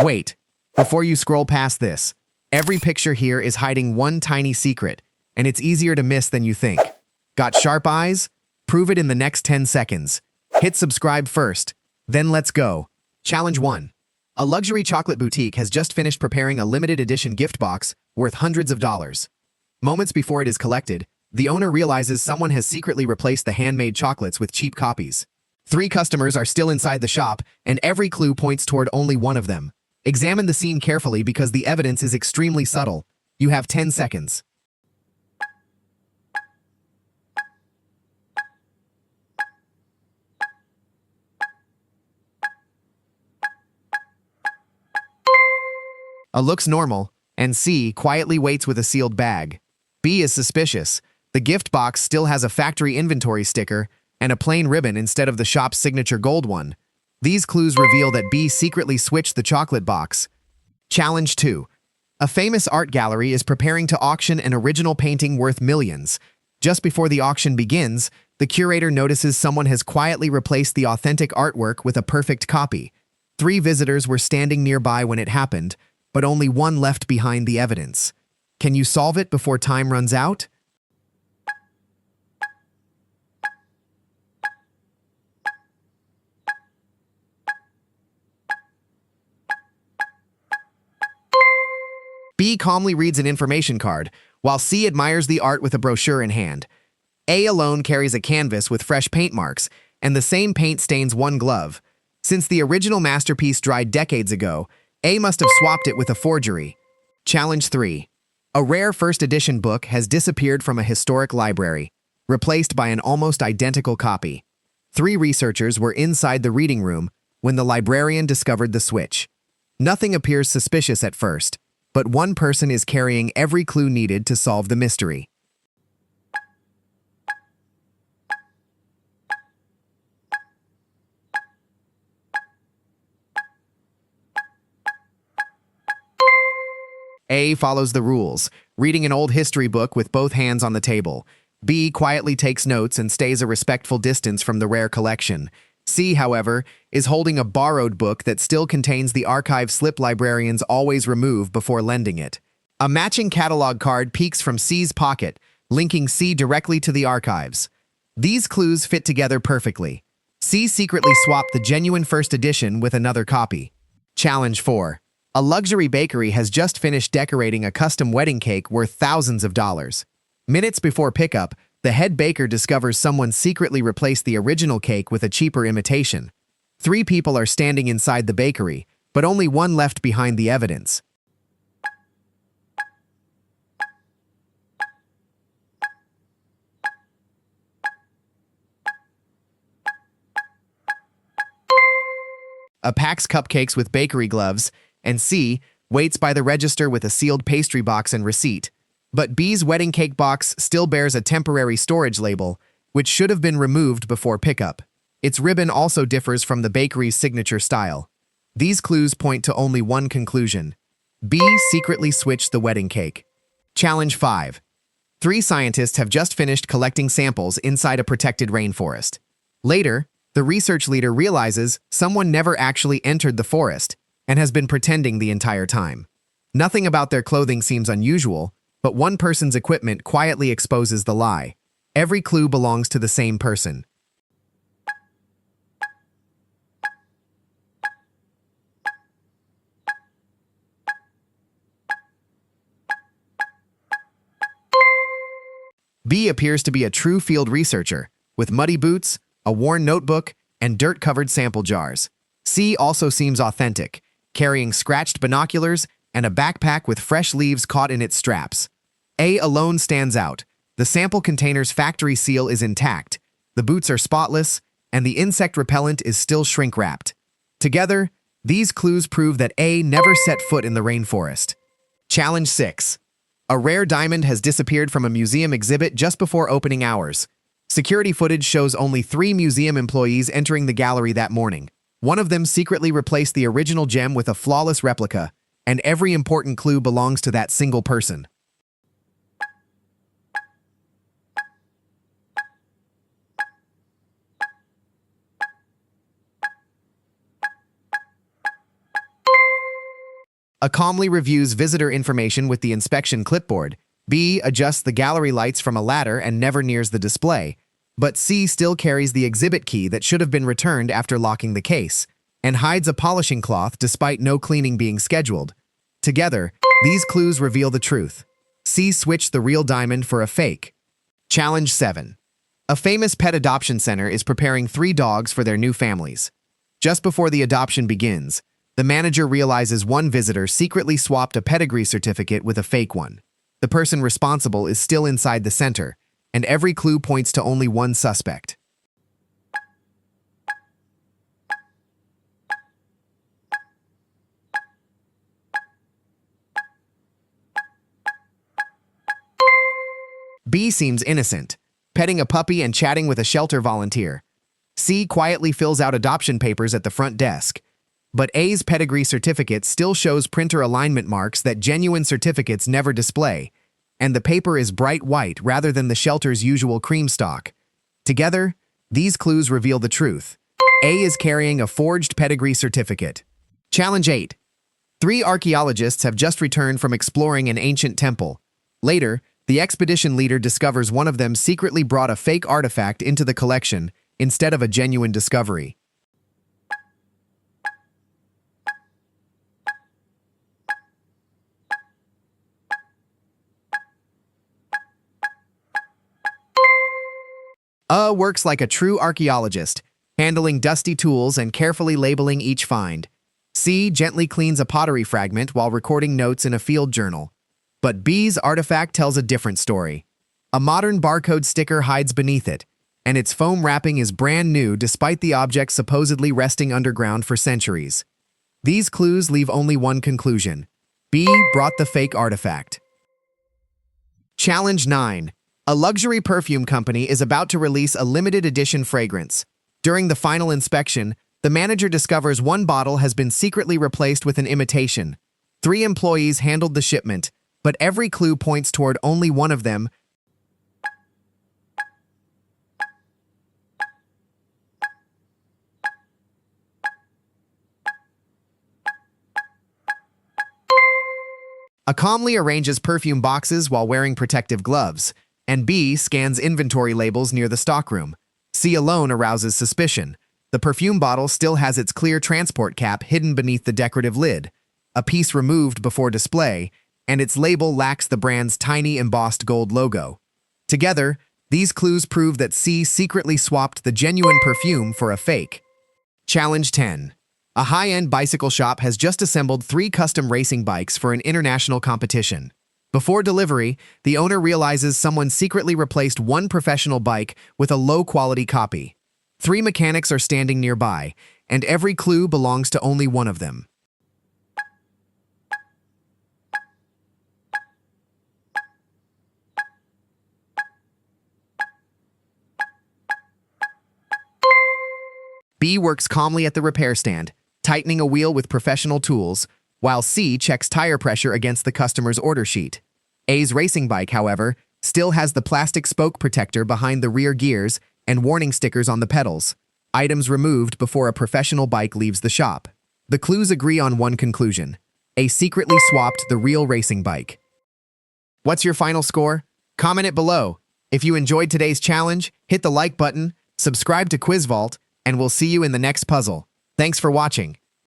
Wait, before you scroll past this, every picture here is hiding one tiny secret, and it's easier to miss than you think. Got sharp eyes? Prove it in the next 10 seconds. Hit subscribe first, then let's go. Challenge 1. A luxury chocolate boutique has just finished preparing a limited edition gift box worth hundreds of dollars. Moments before it is collected, the owner realizes someone has secretly replaced the handmade chocolates with cheap copies. 3 customers are still inside the shop, and every clue points toward only one of them. Examine the scene carefully because the evidence is extremely subtle. You have 10 seconds. A looks normal, and C quietly waits with a sealed bag. B is suspicious. The gift box still has a factory inventory sticker and a plain ribbon instead of the shop's signature gold one. These clues reveal that B secretly switched the chocolate box. Challenge 2. A famous art gallery is preparing to auction an original painting worth millions. Just before the auction begins, the curator notices someone has quietly replaced the authentic artwork with a perfect copy. 3 visitors were standing nearby when it happened, but only one left behind the evidence. Can you solve it before time runs out? B calmly reads an information card, while C admires the art with a brochure in hand. A alone carries a canvas with fresh paint marks, and the same paint stains one glove. Since the original masterpiece dried decades ago, A must have swapped it with a forgery. Challenge 3. A rare first edition book has disappeared from a historic library, replaced by an almost identical copy. 3 researchers were inside the reading room when the librarian discovered the switch. Nothing appears suspicious at first, but one person is carrying every clue needed to solve the mystery. A follows the rules, reading an old history book with both hands on the table. B quietly takes notes and stays a respectful distance from the rare collection. C, however, is holding a borrowed book that still contains the archive slip librarians always remove before lending it. A matching catalog card peeks from C's pocket, linking C directly to the archives. These clues fit together perfectly. C secretly swapped the genuine first edition with another copy. Challenge 4. A luxury bakery has just finished decorating a custom wedding cake worth thousands of dollars. Minutes before pickup, the head baker discovers someone secretly replaced the original cake with a cheaper imitation. 3 people are standing inside the bakery, but only one left behind the evidence. A packs cupcakes with bakery gloves, and C waits by the register with a sealed pastry box and receipt. But B's wedding cake box still bears a temporary storage label, which should have been removed before pickup. Its ribbon also differs from the bakery's signature style. These clues point to only one conclusion. B secretly switched the wedding cake. Challenge 5. 3 scientists have just finished collecting samples inside a protected rainforest. Later, the research leader realizes someone never actually entered the forest and has been pretending the entire time. Nothing about their clothing seems unusual, but one person's equipment quietly exposes the lie. Every clue belongs to the same person. B appears to be a true field researcher, with muddy boots, a worn notebook, and dirt-covered sample jars. C also seems authentic, carrying scratched binoculars and a backpack with fresh leaves caught in its straps. A alone stands out. The sample container's factory seal is intact, the boots are spotless, and the insect repellent is still shrink-wrapped. Together, these clues prove that A never set foot in the rainforest. Challenge 6. A rare diamond has disappeared from a museum exhibit just before opening hours. Security footage shows only 3 museum employees entering the gallery that morning. One of them secretly replaced the original gem with a flawless replica, and every important clue belongs to that single person. A calmly reviews visitor information with the inspection clipboard. B adjusts the gallery lights from a ladder and never nears the display. But C still carries the exhibit key that should have been returned after locking the case, and hides a polishing cloth despite no cleaning being scheduled. Together, these clues reveal the truth. C switched the real diamond for a fake. Challenge 7. A famous pet adoption center is preparing 3 dogs for their new families. Just before the adoption begins, the manager realizes one visitor secretly swapped a pedigree certificate with a fake one. The person responsible is still inside the center, and every clue points to only one suspect. B seems innocent, petting a puppy and chatting with a shelter volunteer. C quietly fills out adoption papers at the front desk. But A's pedigree certificate still shows printer alignment marks that genuine certificates never display, and the paper is bright white rather than the shelter's usual cream stock. Together, these clues reveal the truth. A is carrying a forged pedigree certificate. Challenge 8. 3 archaeologists have just returned from exploring an ancient temple. Later, the expedition leader discovers one of them secretly brought a fake artifact into the collection instead of a genuine discovery. A works like a true archaeologist, handling dusty tools and carefully labeling each find. C gently cleans a pottery fragment while recording notes in a field journal. But B's artifact tells a different story. A modern barcode sticker hides beneath it, and its foam wrapping is brand new despite the object supposedly resting underground for centuries. These clues leave only one conclusion. B brought the fake artifact. Challenge 9. A luxury perfume company is about to release a limited edition fragrance. During the final inspection, the manager discovers one bottle has been secretly replaced with an imitation. 3 employees handled the shipment, but every clue points toward only one of them. A calmly arranges perfume boxes while wearing protective gloves, and B scans inventory labels near the stockroom. C alone arouses suspicion. The perfume bottle still has its clear transport cap hidden beneath the decorative lid, a piece removed before display, and its label lacks the brand's tiny embossed gold logo. Together, these clues prove that C secretly swapped the genuine perfume for a fake. Challenge 10. A high-end bicycle shop has just assembled 3 custom racing bikes for an international competition. Before delivery, the owner realizes someone secretly replaced one professional bike with a low-quality copy. 3 mechanics are standing nearby, and every clue belongs to only one of them. B works calmly at the repair stand, tightening a wheel with professional tools, while C checks tire pressure against the customer's order sheet. A's racing bike, however, still has the plastic spoke protector behind the rear gears and warning stickers on the pedals, items removed before a professional bike leaves the shop. The clues agree on one conclusion. A secretly swapped the real racing bike. What's your final score? Comment it below. If you enjoyed today's challenge, hit the like button, subscribe to Quiz Vault, and we'll see you in the next puzzle. Thanks for watching.